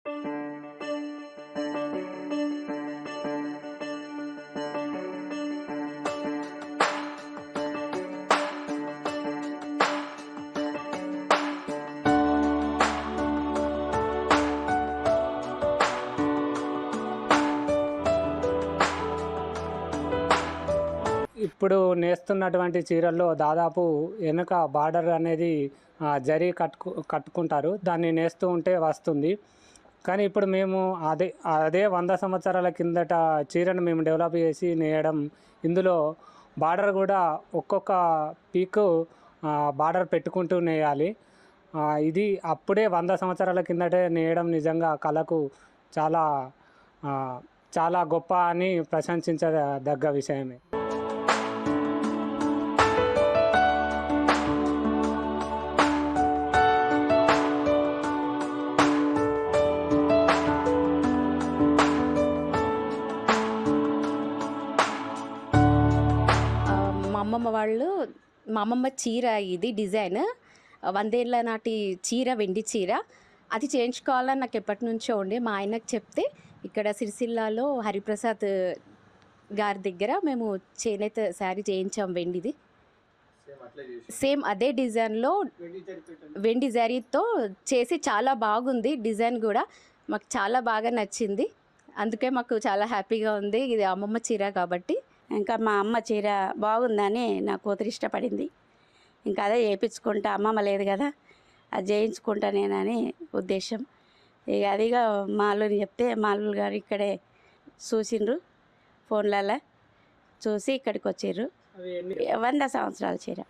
ఇప్పుడు నేస్తున్నటువంటి చీరల్లో దాదాపు వెనుక బార్డర్ అనేది జరీ కట్టుకుంటారు, దాన్ని నేస్తూ ఉంటే వస్తుంది. కానీ ఇప్పుడు మేము అదే 100 సంవత్సరాల కిందట చీరను మేము డెవలప్ చేసి నేయడం. ఇందులో బార్డర్ కూడా ఒక్కొక్క పీకు బార్డర్ పెట్టుకుంటూ నేయాలి. ఇది అప్పుడే 100 సంవత్సరాల కిందటే నేయడం నిజంగా కళకు చాలా చాలా గొప్ప అని ప్రశంసించదగ్గ విషయమే. మా అమ్మమ్మ చీర, ఇది డిజైన్ 100 ఏళ్ళ నాటి చీర, వెండి చీర. అది చేయించుకోవాలని నాకు ఎప్పటి నుంచో ఉండే. మా ఆయనకు చెప్తే ఇక్కడ సిరిసిల్లాలో హరిప్రసాద్ గారి దగ్గర మేము చేనేత శారీ చేయించాం, వెండిది. సేమ్ అదే డిజైన్లో వెండి జరీతో చేసి చాలా బాగుంది. డిజైన్ కూడా మాకు చాలా బాగా నచ్చింది. అందుకే మాకు చాలా హ్యాపీగా ఉంది. ఇది అమ్మమ్మ చీర కాబట్టి. ఇంకా మా అమ్మ చీర బాగుందని నా కూతురు ఇష్టపడింది. ఇంకా అదే చేయించుకుంటా, అమ్మమ్మ లేదు కదా, అది చేయించుకుంటా నేనని ఉద్దేశం. ఇక అదిగా మా అల్లుని చెప్తే మా అల్లుడు గారు ఇక్కడే చూసిండ్రు, ఫోన్లలో చూసి ఇక్కడికి వచ్చిర్రు. 100 సంవత్సరాల చీర.